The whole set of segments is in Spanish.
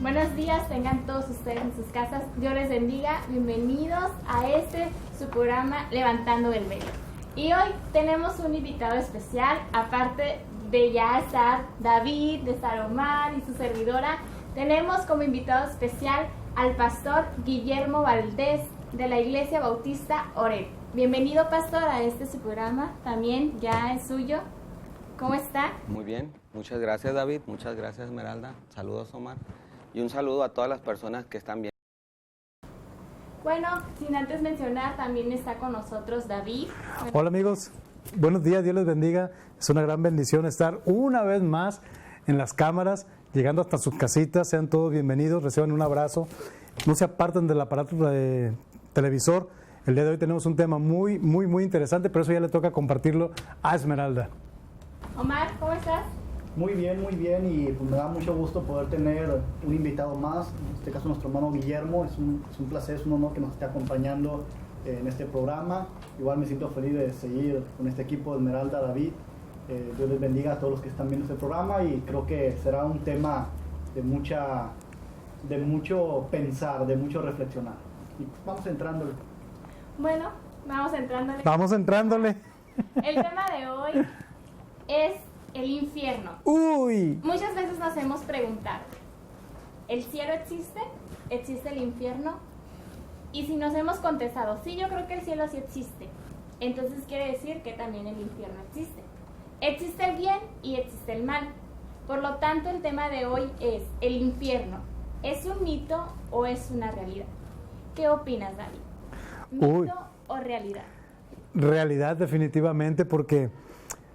Buenos días, tengan todos ustedes en sus casas. Dios les bendiga. Bienvenidos a su programa Levantando el Velo. Y hoy tenemos un invitado especial, aparte de ya estar David, de estar Omar y su servidora. Tenemos como invitado especial al pastor Guillermo Valdés de la Iglesia Bautista Oret. Bienvenido, pastor, a su programa. También ya es suyo. ¿Cómo está? Muy bien, muchas gracias, David, muchas gracias, Esmeralda, saludos, Omar, y un saludo a todas las personas que están bien. Bueno, sin antes mencionar, también está con nosotros David. Hola amigos, buenos días, Dios les bendiga. Es una gran bendición estar una vez más en las cámaras, llegando hasta sus casitas. Sean todos bienvenidos, reciban un abrazo, no se aparten del aparato de televisor. El día de hoy tenemos un tema muy interesante, pero eso ya le toca compartirlo a Esmeralda. Omar, ¿cómo estás? Muy bien, y pues me da mucho gusto poder tener un invitado más, en este caso nuestro hermano Guillermo. Es un placer, es un honor que nos esté acompañando en este programa. Igual me siento feliz de seguir con este equipo de Esmeralda, David. Dios les bendiga a todos los que están viendo este programa y creo que será un tema de mucho pensar, de mucho reflexionar. Y pues vamos entrándole. Bueno, vamos entrándole. Vamos entrándole. El tema de hoy es el infierno. Uy. Muchas veces nos hemos preguntado, ¿el cielo existe? ¿Existe el infierno? Y si nos hemos contestado, sí, yo creo que el cielo sí existe, entonces quiere decir que también el infierno existe. Existe el bien y existe el mal. Por lo tanto, el tema de hoy es el infierno. ¿Es un mito o es una realidad? ¿Qué opinas, David? ¿Mito o realidad? Realidad, definitivamente, porque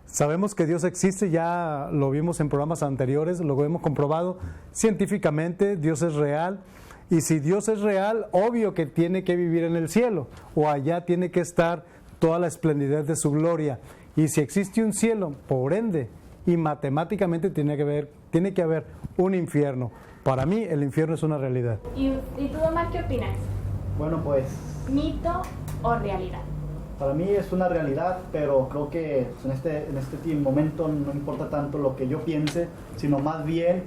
sabemos que Dios existe, ya lo vimos en programas anteriores, lo hemos comprobado científicamente. Dios es real, y si Dios es real, obvio que tiene que vivir en el cielo, o allá tiene que estar toda la esplendidez de su gloria. Y si existe un cielo, por ende, y matemáticamente tiene que haber un infierno. Para mí el infierno es una realidad. ¿Y tú, Omar, qué opinas? Bueno, pues ¿Mito o realidad? para mí es una realidad, pero creo que en este momento no importa tanto lo que yo piense, sino más bien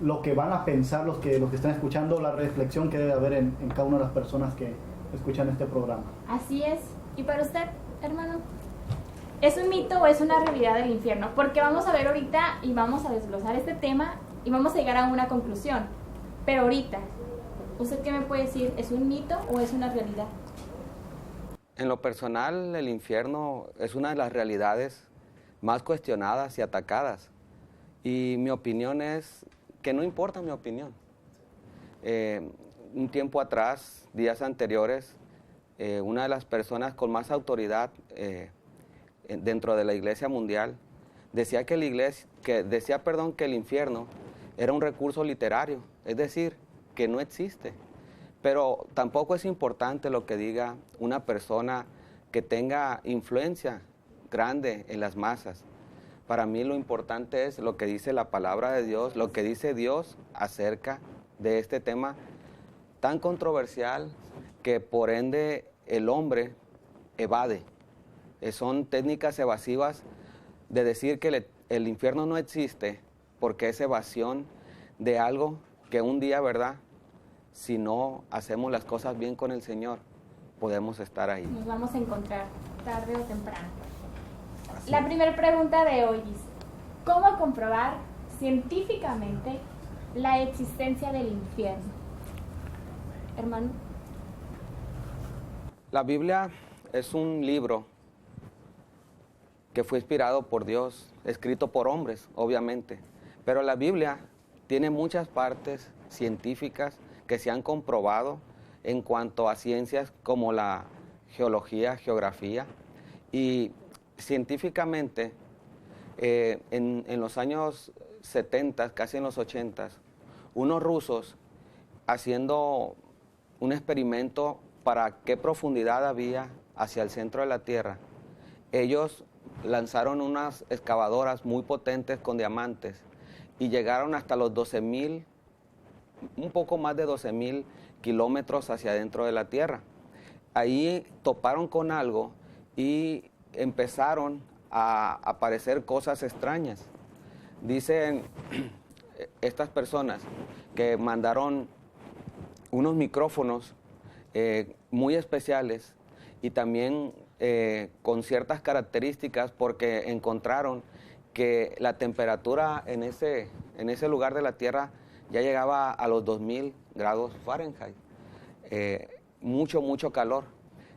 lo que van a pensar los que están escuchando, la reflexión que debe haber en cada una de las personas que escuchan este programa. Así es. ¿Y para usted, hermano? ¿Es un mito o es una realidad del infierno? Porque vamos a ver ahorita y vamos a desglosar este tema y vamos a llegar a una conclusión. Pero ahorita, ¿usted qué me puede decir? ¿Es un mito o es una realidad? En lo personal, el infierno es una de las realidades más cuestionadas y atacadas. Y mi opinión es que no importa mi opinión. Un tiempo atrás, días anteriores, una de las personas con más autoridad dentro de la Iglesia Mundial decía que el infierno era un recurso literario, es decir, que no existe. Pero tampoco es importante lo que diga una persona que tenga influencia grande en las masas. Para mí lo importante es lo que dice la palabra de Dios, lo que dice Dios acerca de este tema tan controversial que por ende el hombre evade. Son técnicas evasivas de decir que el infierno no existe porque es evasión de algo que un día, ¿verdad?, si no hacemos las cosas bien con el Señor, podemos estar ahí. Nos vamos a encontrar tarde o temprano. La primera pregunta de hoy dice, ¿cómo comprobar científicamente la existencia del infierno? Hermano. La Biblia es un libro que fue inspirado por Dios, escrito por hombres, obviamente, pero la Biblia tiene muchas partes científicas que se han comprobado en cuanto a ciencias como la geología, geografía, y científicamente en los años 70, casi en los 80, unos rusos haciendo un experimento para qué profundidad había hacia el centro de la Tierra, ellos lanzaron unas excavadoras muy potentes con diamantes y llegaron hasta los 12,000, un poco más de 12,000 kilómetros hacia adentro de la Tierra. Ahí toparon con algo y empezaron a aparecer cosas extrañas. Dicen estas personas que mandaron unos micrófonos muy especiales y también con ciertas características, porque encontraron que la temperatura en ese lugar de la Tierra ya llegaba a los 2000 grados Fahrenheit. Mucho calor.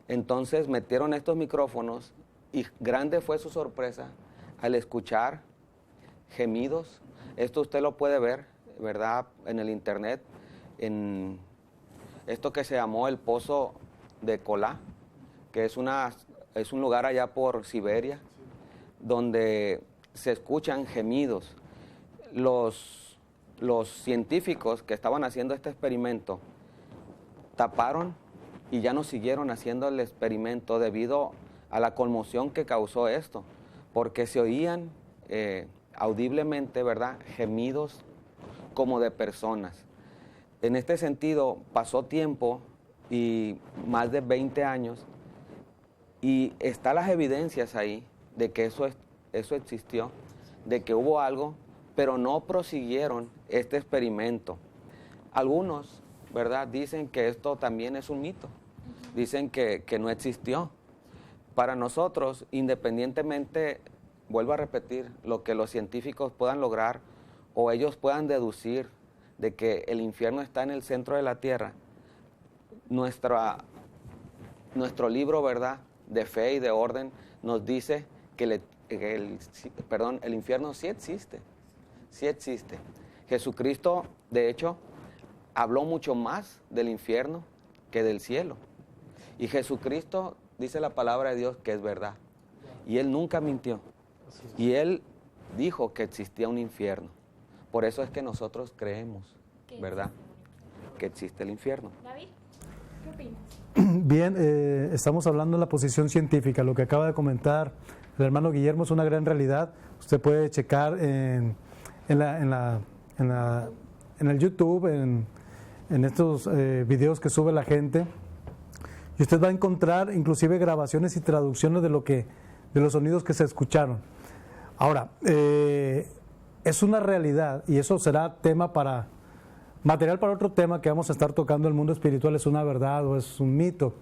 Entonces metieron estos micrófonos y grande fue su sorpresa al escuchar gemidos. Esto usted lo puede ver, ¿verdad?, en el internet, en esto que se llamó el Pozo de Kola, que es un lugar allá por Siberia, donde se escuchan gemidos. Los científicos que estaban haciendo este experimento taparon y ya no siguieron haciendo el experimento debido a la conmoción que causó esto, porque se oían audiblemente, ¿verdad?, gemidos como de personas. En este sentido, pasó tiempo y más de 20 años y están las evidencias ahí de que eso existió, de que hubo algo, pero no prosiguieron este experimento. Algunos, ¿verdad?, dicen que esto también es un mito, dicen que no existió. Para nosotros, independientemente, vuelvo a repetir, lo que los científicos puedan lograr o ellos puedan deducir de que el infierno está en el centro de la tierra, nuestro libro, ¿verdad?, de fe y de orden nos dice que el infierno sí existe, sí existe. Jesucristo, de hecho, habló mucho más del infierno que del cielo. Y Jesucristo, dice la palabra de Dios, que es verdad. Y Él nunca mintió. Y Él dijo que existía un infierno. Por eso es que nosotros creemos, ¿verdad?, que existe el infierno. David, ¿qué opinas? Bien, estamos hablando de la posición científica. Lo que acaba de comentar el hermano Guillermo es una gran realidad. Usted puede checar en el YouTube, en estos videos que sube la gente, y usted va a encontrar inclusive grabaciones y traducciones de los sonidos que se escucharon. Ahora, es una realidad, y eso será material para otro tema que vamos a estar tocando. El mundo espiritual es una verdad o es un mito.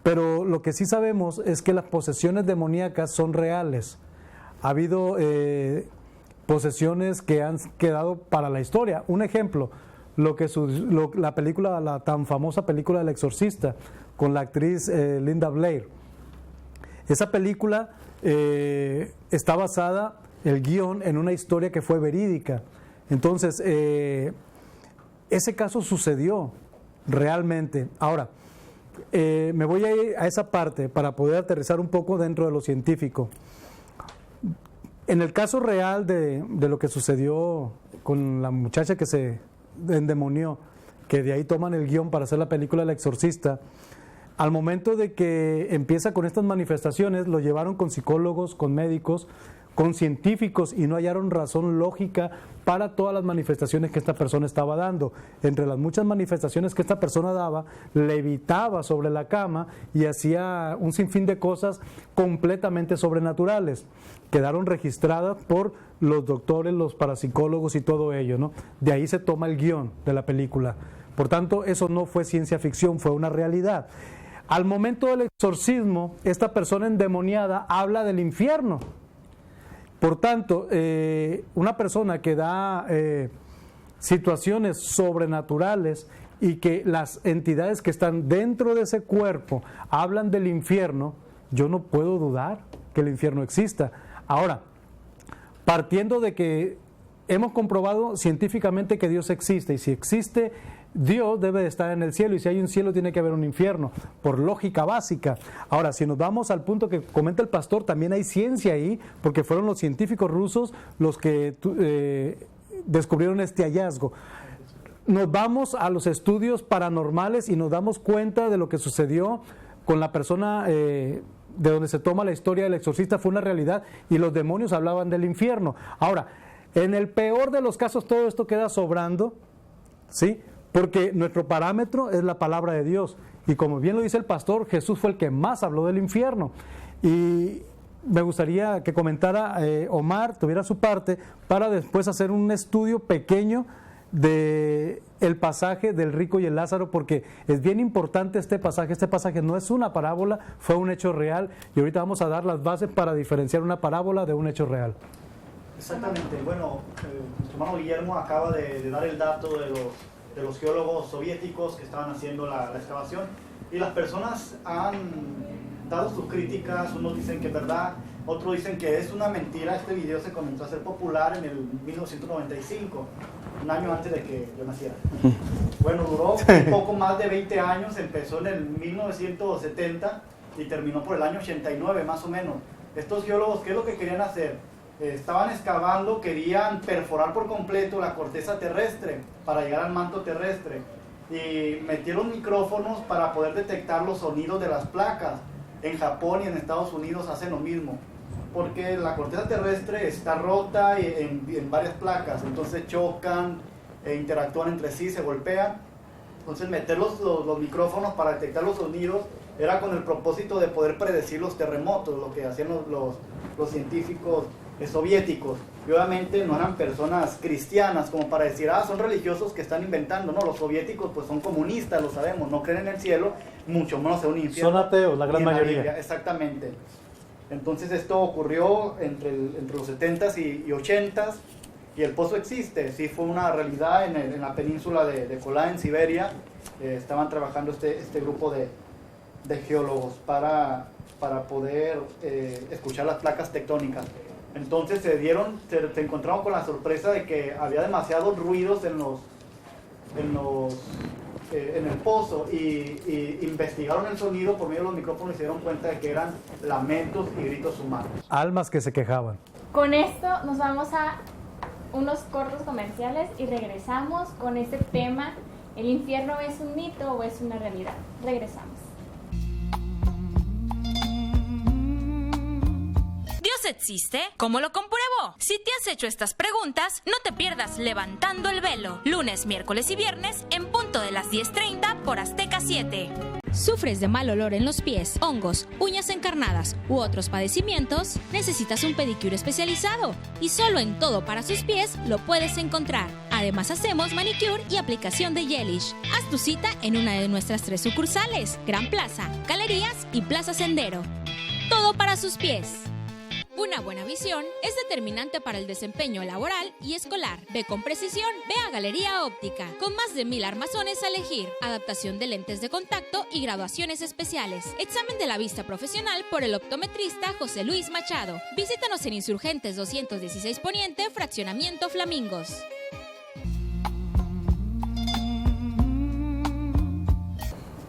Pero lo que sí sabemos es que las posesiones demoníacas son reales. Ha habido posesiones que han quedado para la historia. Un ejemplo, la tan famosa película El Exorcista, con la actriz Linda Blair. Esa película está basada, el guión, en una historia que fue verídica. Entonces, ese caso sucedió realmente. Ahora, me voy a ir a esa parte para poder aterrizar un poco dentro de lo científico. En el caso real de lo que sucedió con la muchacha que se endemonió, que de ahí toman el guión para hacer la película El Exorcista, al momento de que empieza con estas manifestaciones, lo llevaron con psicólogos, con médicos, con científicos, y no hallaron razón lógica para todas las manifestaciones que esta persona estaba dando. Entre las muchas manifestaciones que esta persona daba, levitaba sobre la cama y hacía un sinfín de cosas completamente sobrenaturales. Quedaron registradas por los doctores, los parapsicólogos y todo ello, ¿no? De ahí se toma el guión de la película. Por tanto, eso no fue ciencia ficción, fue una realidad. Al momento del exorcismo, esta persona endemoniada habla del infierno. Por tanto, una persona que da situaciones sobrenaturales y que las entidades que están dentro de ese cuerpo hablan del infierno, yo no puedo dudar que el infierno exista. Ahora, partiendo de que hemos comprobado científicamente que Dios existe, y si existe Dios debe de estar en el cielo, y si hay un cielo tiene que haber un infierno, por lógica básica. Ahora, si nos vamos al punto que comenta el pastor, también hay ciencia ahí, porque fueron los científicos rusos los que descubrieron este hallazgo. Nos vamos a los estudios paranormales y nos damos cuenta de lo que sucedió con la persona de donde se toma la historia del exorcista. Fue una realidad y los demonios hablaban del infierno. Ahora, en el peor de los casos todo esto queda sobrando, ¿sí? Porque nuestro parámetro es la palabra de Dios. Y como bien lo dice el pastor, Jesús fue el que más habló del infierno. Y me gustaría que comentara Omar, tuviera su parte, para después hacer un estudio pequeño de el pasaje del rico y el Lázaro, porque es bien importante este pasaje no es una parábola, fue un hecho real, y ahorita vamos a dar las bases para diferenciar una parábola de un hecho real. Exactamente, bueno, nuestro hermano Guillermo acaba de dar el dato de los geólogos soviéticos que estaban haciendo la excavación, y las personas han dado sus críticas, unos dicen que es verdad, otros dicen que es una mentira. Este video se comenzó a hacer popular en el 1995, un año antes de que yo naciera. Bueno, duró un poco más de 20 años, empezó en el 1970 y terminó por el año 89 más o menos. Estos geólogos, ¿qué es lo que querían hacer? Estaban excavando, querían perforar por completo la corteza terrestre para llegar al manto terrestre, y metieron micrófonos para poder detectar los sonidos de las placas. En Japón y en Estados Unidos hacen lo mismo, porque la corteza terrestre está rota en varias placas, entonces chocan, interactúan entre sí, se golpean. Entonces meter los micrófonos para detectar los sonidos era con el propósito de poder predecir los terremotos, lo que hacían los científicos soviéticos. Y obviamente no eran personas cristianas como para decir, son religiosos que están inventando. No, los soviéticos pues son comunistas, lo sabemos, no creen en el cielo, mucho menos en un infierno. Son ateos, la gran mayoría. Biblia, exactamente. Entonces esto ocurrió entre los 70s y 80s, y el pozo existe, sí fue una realidad en la península de Kola, en Siberia. Estaban trabajando este grupo de geólogos para poder escuchar las placas tectónicas. Entonces se encontraron con la sorpresa de que había demasiados ruidos en el pozo, y investigaron el sonido por medio de los micrófonos y se dieron cuenta de que eran lamentos y gritos humanos. Almas que se quejaban. Con esto nos vamos a unos cortos comerciales y regresamos con este tema: ¿el infierno es un mito o es una realidad? Regresamos. ¿Dios existe? ¿Cómo lo compruebo? Si te has hecho estas preguntas, no te pierdas Levantando el Velo, lunes, miércoles y viernes en punto de las 10:30 por Azteca 7. ¿Sufres de mal olor en los pies, hongos, uñas encarnadas u otros padecimientos? Necesitas un pedicure especializado, y solo en Todo para sus pies lo puedes encontrar. Además hacemos manicure y aplicación de gelish. Haz tu cita en una de nuestras 3 sucursales: Gran Plaza, Galerías y Plaza Sendero. Todo para sus pies. Una buena visión es determinante para el desempeño laboral y escolar. Ve con precisión, ve a Galería Óptica, con más de 1000 armazones a elegir, adaptación de lentes de contacto y graduaciones especiales. Examen de la vista profesional por el optometrista José Luis Machado. Visítanos en Insurgentes 216 Poniente, Fraccionamiento Flamingos.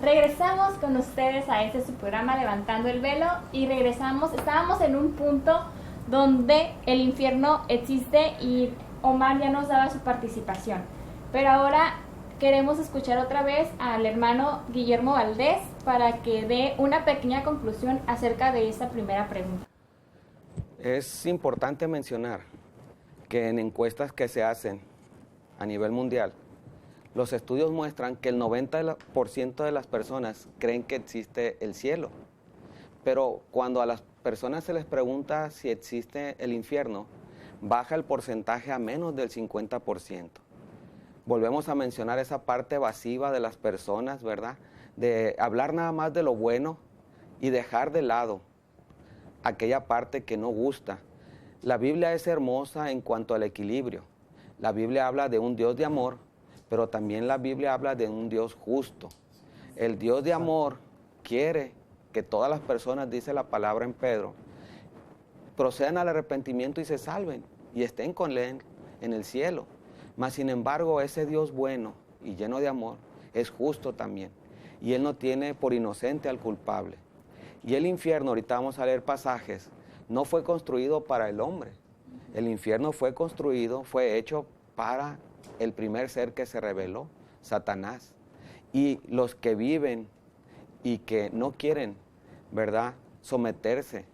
Regresamos con ustedes a su programa Levantando el Velo, y estábamos en un punto donde el infierno existe y Omar ya nos daba su participación, pero ahora queremos escuchar otra vez al hermano Guillermo Valdés para que dé una pequeña conclusión acerca de esta primera pregunta. Es importante mencionar que en encuestas que se hacen a nivel mundial, los estudios muestran que el 90% de las personas creen que existe el cielo, pero cuando a las personas se les pregunta si existe el infierno, baja el porcentaje a menos del 50%. Volvemos a mencionar esa parte evasiva de las personas, ¿verdad? De hablar nada más de lo bueno y dejar de lado aquella parte que no gusta. La Biblia es hermosa en cuanto al equilibrio. La Biblia habla de un Dios de amor, pero también la Biblia habla de un Dios justo. El Dios de amor quiere que todas las personas, dice la palabra en Pedro, procedan al arrepentimiento y se salven y estén con Él en el cielo. Mas sin embargo, ese Dios bueno y lleno de amor es justo también, y Él no tiene por inocente al culpable. Y el infierno, ahorita vamos a leer pasajes, no fue construido para el hombre. El infierno fue hecho para el primer ser que se rebeló, Satanás. Y los que viven y que no quieren, ¿verdad?, someterse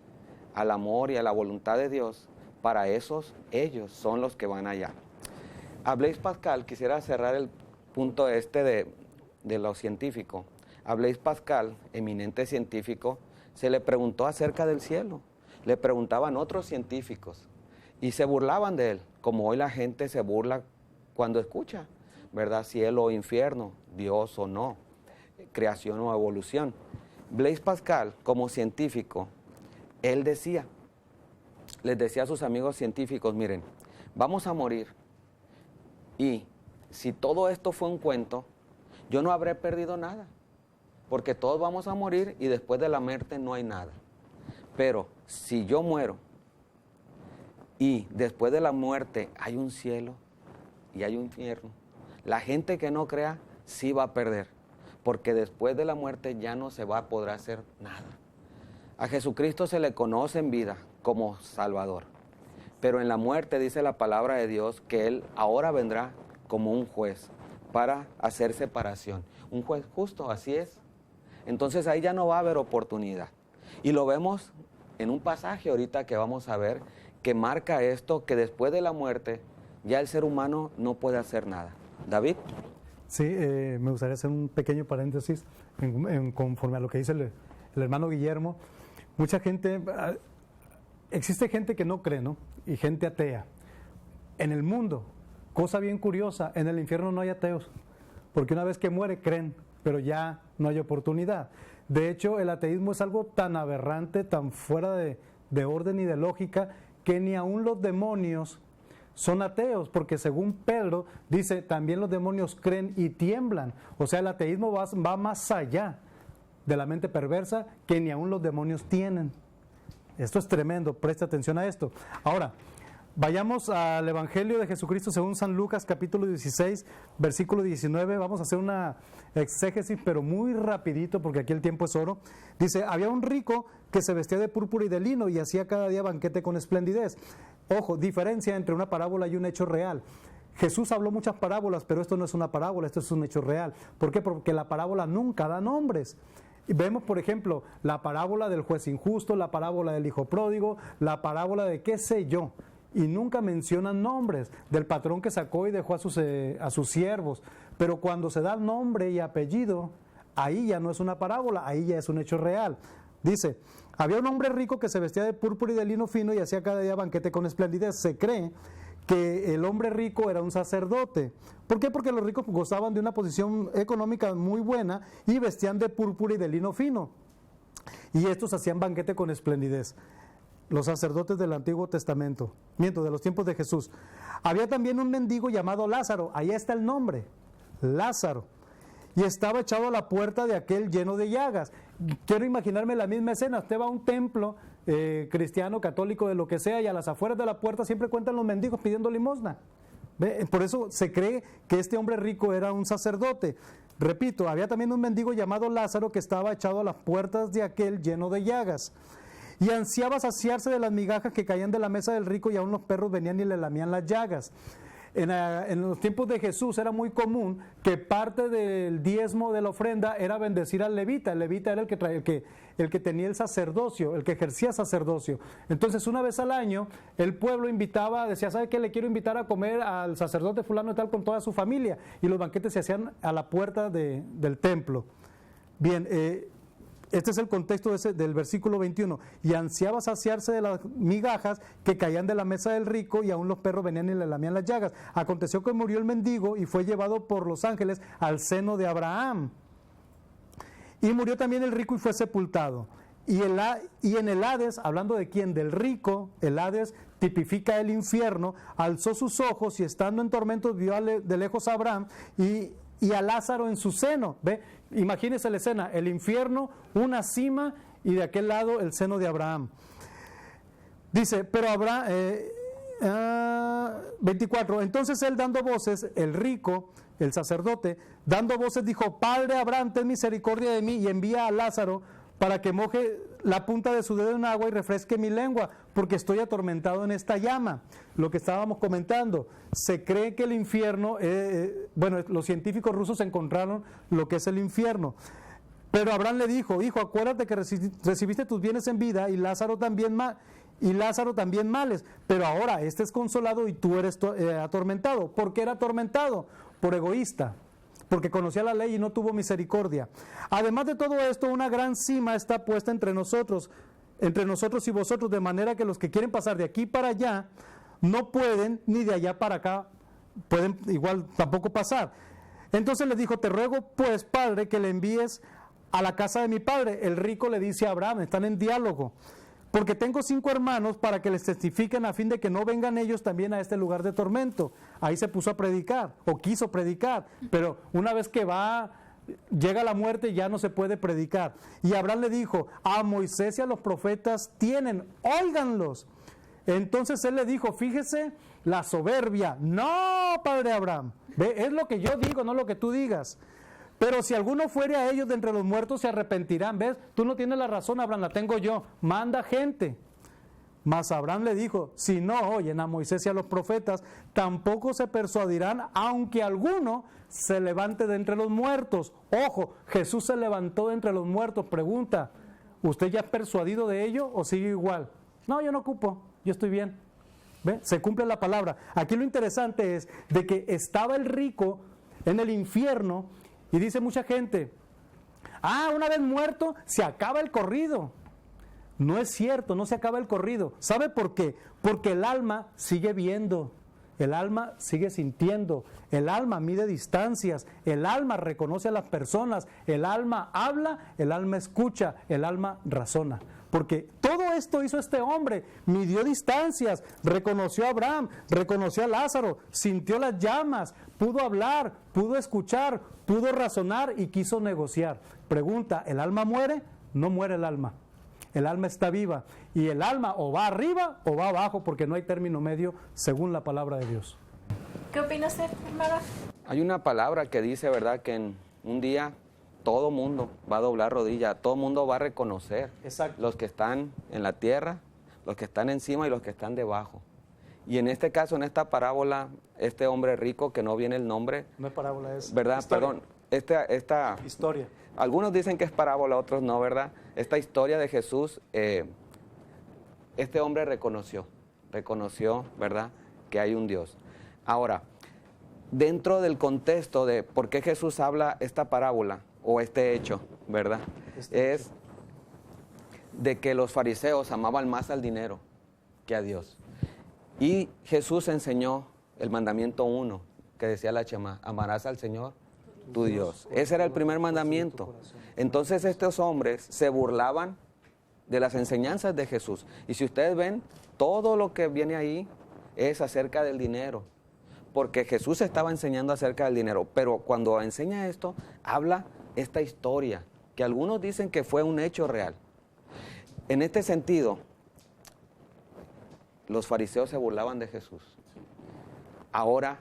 al amor y a la voluntad de Dios, para ellos son los que van allá. A Blaise Pascal, quisiera cerrar el punto de lo científico. A Blaise Pascal, eminente científico, se le preguntó acerca del cielo. le preguntaban otros científicos y se burlaban de él, como hoy la gente se burla cuando escucha, ¿verdad? Cielo o infierno, Dios o no, creación o evolución. Blaise Pascal, como científico, él les decía a sus amigos científicos, miren, vamos a morir y si todo esto fue un cuento, yo no habré perdido nada, porque todos vamos a morir y después de la muerte no hay nada. Pero si yo muero y después de la muerte hay un cielo y hay un infierno, la gente que no crea sí va a perder, porque después de la muerte ya no se va a poder hacer nada. A Jesucristo se le conoce en vida como Salvador, pero en la muerte dice la palabra de Dios que Él ahora vendrá como un juez para hacer separación. Un juez justo, así es. Entonces ahí ya no va a haber oportunidad. Y lo vemos en un pasaje ahorita que vamos a ver que marca esto, que después de la muerte ya el ser humano no puede hacer nada. David. Sí, me gustaría hacer un pequeño paréntesis conforme a lo que dice el hermano Guillermo. Mucha gente, existe gente que no cree, ¿no? Y gente atea. En el mundo, cosa bien curiosa, en el infierno no hay ateos, porque una vez que muere creen, pero ya no hay oportunidad. De hecho, el ateísmo es algo tan aberrante, tan fuera de orden y de lógica, que ni aún los demonios son ateos, porque según Pedro dice, también los demonios creen y tiemblan. O sea, el ateísmo va más allá de la mente perversa que ni aún los demonios tienen. Esto es tremendo, presta atención a esto. Ahora, vayamos al Evangelio de Jesucristo según San Lucas, capítulo 16, versículo 19. Vamos a hacer una exégesis, pero muy rapidito, porque aquí el tiempo es oro. Dice, había un rico que se vestía de púrpura y de lino y hacía cada día banquete con esplendidez. Ojo, diferencia entre una parábola y un hecho real. Jesús habló muchas parábolas, pero esto no es una parábola, esto es un hecho real. ¿Por qué? Porque la parábola nunca da nombres. Y vemos, por ejemplo, la parábola del juez injusto, la parábola del hijo pródigo, la parábola de qué sé yo, y nunca mencionan nombres del patrón que sacó y dejó a sus siervos. Pero cuando se da nombre y apellido, ahí ya no es una parábola, ahí ya es un hecho real. Dice, había un hombre rico que se vestía de púrpura y de lino fino y hacía cada día banquete con esplendidez. Se cree que el hombre rico era un sacerdote. ¿Por qué? Porque los ricos gozaban de una posición económica muy buena y vestían de púrpura y de lino fino. Y estos hacían banquete con esplendidez. Los sacerdotes del Antiguo Testamento, de los tiempos de Jesús. Había también un mendigo llamado Lázaro, ahí está el nombre, Lázaro, y estaba echado a la puerta de aquel lleno de llagas. Quiero imaginarme la misma escena, usted va a un templo cristiano, católico, de lo que sea, y a las afueras de la puerta siempre cuentan los mendigos pidiendo limosna. ¿Ve? Por eso se cree que este hombre rico era un sacerdote. Repito, había también un mendigo llamado Lázaro que estaba echado a las puertas de aquel lleno de llagas. Y ansiaba saciarse de las migajas que caían de la mesa del rico, y aún los perros venían y le lamían las llagas. En los tiempos de Jesús era muy común que parte del diezmo de la ofrenda era bendecir al levita. El levita era el que tenía el sacerdocio, el que ejercía sacerdocio. Entonces, una vez al año, el pueblo invitaba, decía, ¿sabe qué? Le quiero invitar a comer al sacerdote fulano y tal con toda su familia. Y los banquetes se hacían a la puerta del templo. Bien, este es el contexto del versículo 21. Y ansiaba saciarse de las migajas que caían de la mesa del rico, y aún los perros venían y le lamían las llagas. Aconteció que murió el mendigo y fue llevado por los ángeles al seno de Abraham. Y murió también el rico y fue sepultado. Y en el Hades, hablando de quién, del rico, el Hades tipifica el infierno, alzó sus ojos y estando en tormentos vio de lejos a Abraham y a Lázaro en su seno. ¿Ve? Imagínense la escena, el infierno, una cima, y de aquel lado el seno de Abraham. Dice, pero Abraham, 24, entonces él dando voces, el rico, el sacerdote, dando voces dijo, Padre Abraham, ten misericordia de mí y envía a Lázaro para que moje la punta de su dedo en agua y refresque mi lengua, porque estoy atormentado en esta llama. Lo que estábamos comentando, se cree que el infierno, los científicos rusos encontraron lo que es el infierno. Pero Abraham le dijo, hijo, acuérdate que recibiste tus bienes en vida y Lázaro también males, pero ahora este es consolado y tú eres atormentado. ¿Por qué era atormentado? Por egoísta, porque conocía la ley y no tuvo misericordia. Además de todo esto, una gran cima está puesta entre nosotros, entre nosotros y vosotros, de manera que los que quieren pasar de aquí para allá no pueden, ni de allá para acá pueden igual tampoco pasar. Entonces le dijo, te ruego pues, padre, que le envíes a la casa de mi padre. El rico le dice a Abraham, están en diálogo, porque tengo 5 hermanos para que les testifiquen a fin de que no vengan ellos también a este lugar de tormento. Ahí se puso a predicar, o quiso predicar, pero una vez que llega la muerte, ya no se puede predicar. Y Abraham le dijo, a Moisés y a los profetas tienen, óiganlos. Entonces él le dijo, fíjese la soberbia. No, padre Abraham, ve, es lo que yo digo, no lo que tú digas. Pero si alguno fuere a ellos de entre los muertos, se arrepentirán. ¿Ves? Tú no tienes la razón, Abraham, la tengo yo. Manda gente. Mas Abraham le dijo, si no oyen a Moisés y a los profetas, tampoco se persuadirán, aunque alguno se levante de entre los muertos. Ojo, Jesús se levantó de entre los muertos. Pregunta, ¿usted ya es persuadido de ello o sigue igual? No, yo no ocupo, yo estoy bien. ¿Ve? Se cumple la palabra. Aquí lo interesante es de que estaba el rico en el infierno y dice mucha gente, una vez muerto se acaba el corrido. No es cierto, no se acaba el corrido. ¿Sabe por qué? Porque el alma sigue viendo, el alma sigue sintiendo, el alma mide distancias, el alma reconoce a las personas, el alma habla, el alma escucha, el alma razona. Porque todo esto hizo este hombre, midió distancias, reconoció a Abraham, reconoció a Lázaro, sintió las llamas, pudo hablar, pudo escuchar, pudo razonar y quiso negociar. Pregunta, ¿el alma muere? No muere el alma. El alma está viva y el alma o va arriba o va abajo porque no hay término medio según la palabra de Dios. ¿Qué opina usted, hermano? Hay una palabra que dice, ¿verdad?, que en un día todo mundo va a doblar rodilla, todo mundo va a reconocer. Exacto. Los que están en la tierra, los que están encima y los que están debajo. Y en este caso, en esta parábola, este hombre rico, que no viene el nombre. No es parábola, es ¿verdad? historia. Perdón, esta Historia. Algunos dicen que es parábola, otros no, ¿verdad? Esta historia de Jesús, este hombre reconoció, ¿verdad?, que hay un Dios. Ahora, dentro del contexto de por qué Jesús habla esta parábola o este hecho, ¿verdad?, es de que los fariseos amaban más al dinero que a Dios. Y Jesús enseñó el mandamiento 1, que decía la Shema, amarás al Señor tu Dios. Ese era el primer mandamiento. Entonces estos hombres se burlaban de las enseñanzas de Jesús. Y si ustedes ven, todo lo que viene ahí es acerca del dinero. Porque Jesús estaba enseñando acerca del dinero. Pero cuando enseña esto, habla esta historia, que algunos dicen que fue un hecho real. En este sentido, los fariseos se burlaban de Jesús. Ahora,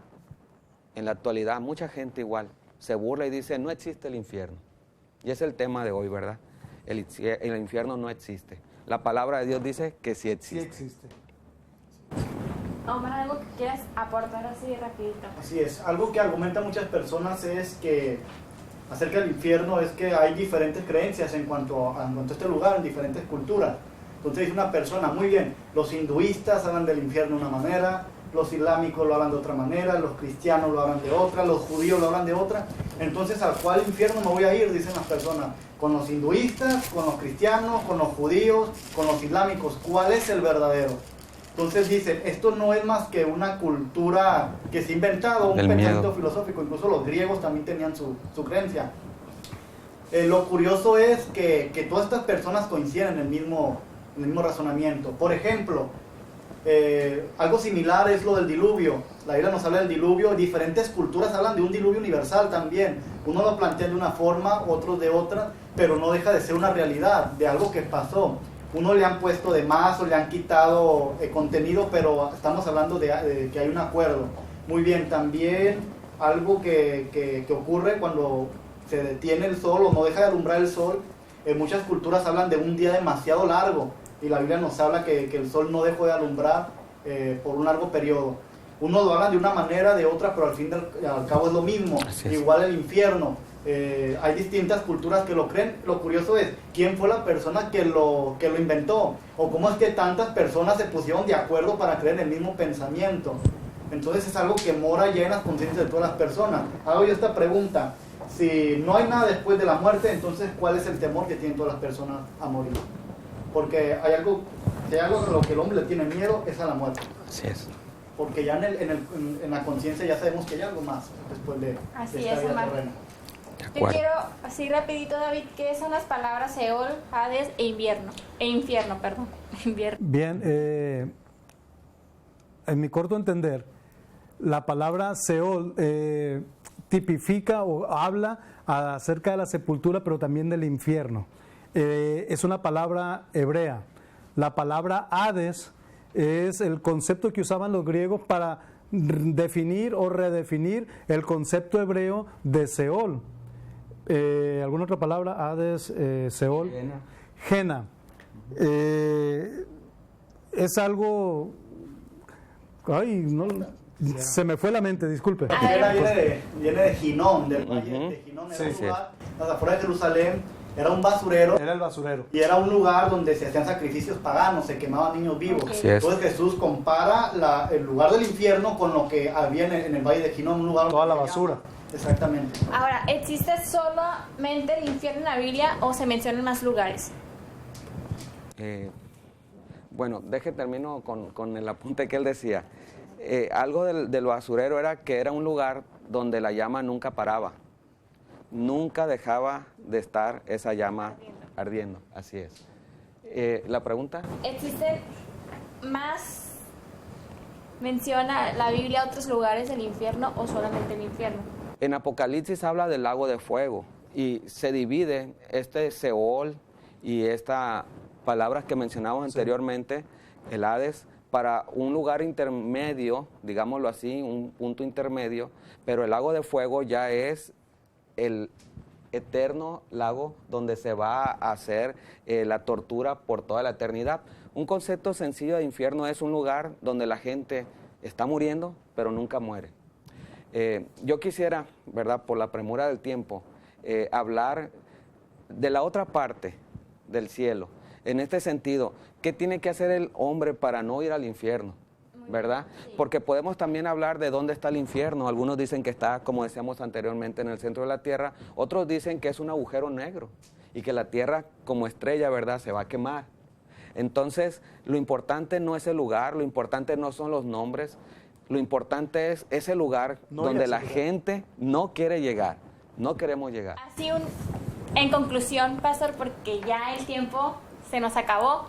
en la actualidad, mucha gente igual se burla y dice, no existe el infierno. Y es el tema de hoy, ¿verdad? El infierno no existe. La palabra de Dios dice que sí existe. Sí existe. Omar, ¿algo que quieras aportar así rapidito? Así es, algo que argumentan muchas personas es que acerca del infierno es que hay diferentes creencias en cuanto a este lugar, en diferentes culturas. Entonces dice una persona, muy bien, los hinduistas hablan del infierno de una manera, los islámicos lo hablan de otra manera, los cristianos lo hablan de otra, los judíos lo hablan de otra. Entonces, ¿a cuál infierno me voy a ir? Dicen las personas. ¿Con los hinduistas, con los cristianos, con los judíos, con los islámicos? ¿Cuál es el verdadero? Entonces dicen, esto no es más que una cultura que se ha inventado, un pensamiento filosófico. Incluso los griegos también tenían su creencia. Lo curioso es que todas estas personas coinciden en el mismo razonamiento. Por ejemplo, algo similar es lo del diluvio. La Biblia nos habla del diluvio. Diferentes culturas hablan de un diluvio universal también. Uno lo plantea de una forma, otros de otra, pero no deja de ser una realidad, de algo que pasó. Uno le han puesto de más o le han quitado contenido, pero estamos hablando de que hay un acuerdo. Muy bien, también algo que ocurre cuando se detiene el sol o no deja de alumbrar el sol. Muchas culturas hablan de un día demasiado largo. Y la Biblia nos habla que el sol no dejó de alumbrar por un largo periodo. Unos lo hablan de una manera, de otra, pero al fin y al cabo es lo mismo. Igual el infierno. Hay distintas culturas que lo creen. Lo curioso es, ¿quién fue la persona que lo inventó? ¿O cómo es que tantas personas se pusieron de acuerdo para creer en el mismo pensamiento? Entonces es algo que mora ya en las conciencias de todas las personas. Hago yo esta pregunta. Si no hay nada después de la muerte, entonces ¿cuál es el temor que tienen todas las personas a morir? Porque si hay algo a lo que el hombre le tiene miedo, es a la muerte. Así es. Porque ya en la conciencia ya sabemos que hay algo más después de Así esta es, vida Omar. terrena. Yo quiero, así rapidito, David, ¿qué son las palabras Seol, Hades e infierno? Invierno. Bien, en mi corto entender, la palabra Seol tipifica o habla acerca de la sepultura, pero también del infierno. Es una palabra hebrea. La palabra Hades es el concepto que usaban los griegos para definir o redefinir el concepto hebreo de Seol. ¿Alguna otra palabra? Hades, Seol. Gena. Es algo... Ay, no, se me fue la mente, disculpe. Viene de Ginón, del valle de Ginón. Era un lugar, a las afueras de Jerusalén, era un basurero. Era el basurero. Y era un lugar donde se hacían sacrificios paganos, se quemaban niños vivos. Okay. Entonces Jesús compara el lugar del infierno con lo que había en el valle de Ginón, un lugar... Toda la basura. Exactamente. Ahora, ¿existe solamente el infierno en la Biblia o se mencionan más lugares? Bueno, termino con el apunte que él decía. Algo del basurero era que era un lugar donde la llama nunca paraba. Nunca dejaba de estar esa llama ardiendo. Así es. ¿La pregunta? ¿Existen más, menciona la Biblia otros lugares del infierno o solamente el infierno? En Apocalipsis habla del lago de fuego y se divide este Seol y esta palabras que mencionamos anteriormente, el Hades, para un lugar intermedio, digámoslo así, un punto intermedio, pero el lago de fuego ya es el eterno lago donde se va a hacer la tortura por toda la eternidad. Un concepto sencillo de infierno es un lugar donde la gente está muriendo, pero nunca muere. Yo quisiera, ¿verdad?, por la premura del tiempo, hablar de la otra parte del cielo. En este sentido, ¿qué tiene que hacer el hombre para no ir al infierno? ¿Verdad? Porque podemos también hablar de dónde está el infierno. Algunos dicen que está, como decíamos anteriormente, en el centro de la tierra. Otros dicen que es un agujero negro y que la tierra como estrella, ¿verdad?, se va a quemar. Entonces, lo importante no es el lugar, lo importante no son los nombres. Lo importante es ese lugar donde la gente no quiere llegar, no queremos llegar. Así en conclusión, Pastor, porque ya el tiempo se nos acabó,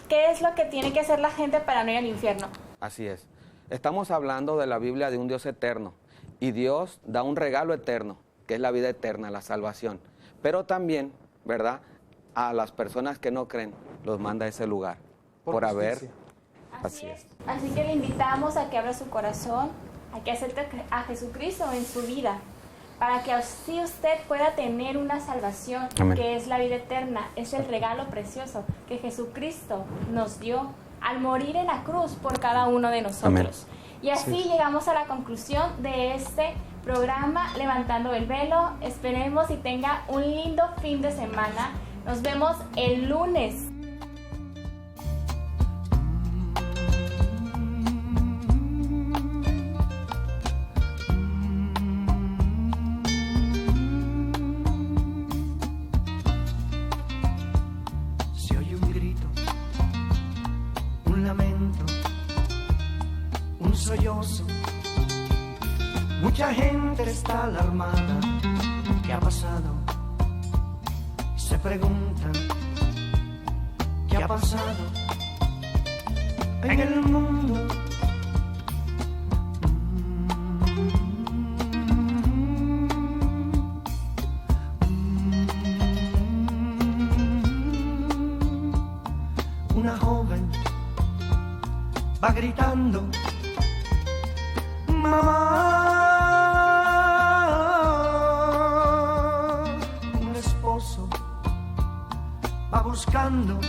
¿qué es lo que tiene que hacer la gente para no ir al infierno? Así es. Estamos hablando de la Biblia de un Dios eterno y Dios da un regalo eterno, que es la vida eterna, la salvación. Pero también, ¿verdad?, a las personas que no creen, los manda a ese lugar por haber... Así es. Así que le invitamos a que abra su corazón, a que acepte a Jesucristo en su vida, para que así usted pueda tener una salvación. Amén. Que es la vida eterna, es el regalo precioso que Jesucristo nos dio al morir en la cruz por cada uno de nosotros. Amén. Y así llegamos a la conclusión de este programa Levantando el Velo. Esperemos y tenga un lindo fin de semana. Nos vemos el lunes. Sollozo. Mucha gente está alarmada. ¿Qué ha pasado? Se preguntan ¿qué ha pasado en el mundo? Una joven va gritando: mamá. Un esposo va buscando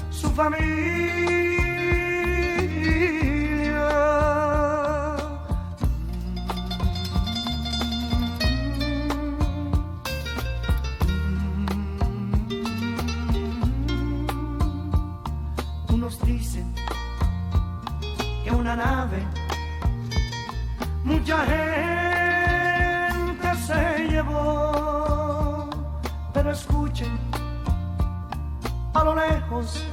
su familia. Unos dicen que una nave mucha gente se llevó, pero escuchen a lo lejos,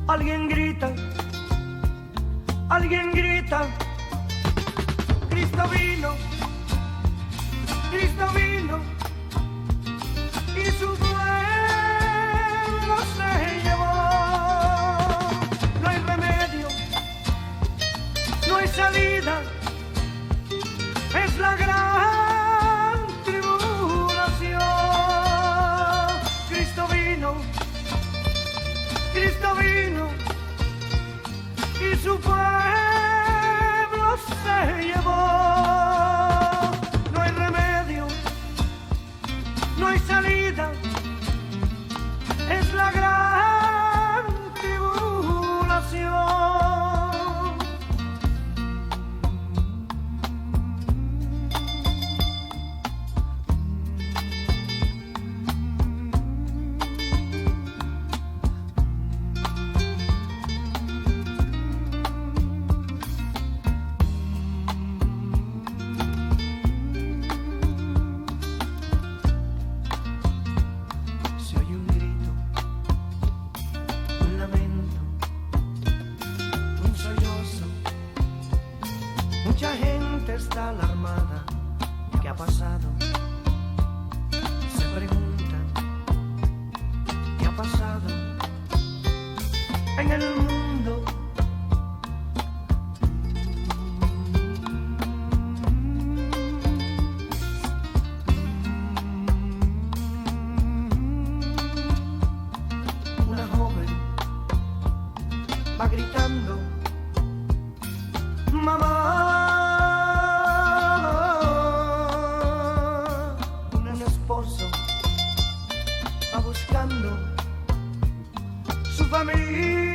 alguien grita, Cristo vino, y su pueblo se llevó. No hay remedio, no hay salida, es la gran tribulación. Cristo vino, y su pueblo se llevó. No hay remedio, no hay salida, es la gran tribulación. Se oye un grito, un lamento, un sollozo. Mucha gente está alarmada. ¿Qué ha pasado? Se preguntan, ¿qué ha pasado en el mundo? Una joven va gritando, mamá. Un esposo va buscando su familia.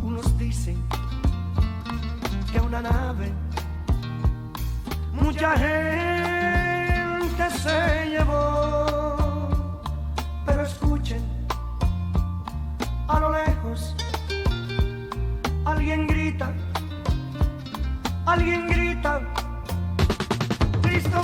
Unos dicen que una nave mucha gente se llevó, pero escuchen, a lo lejos alguien grita, Cristo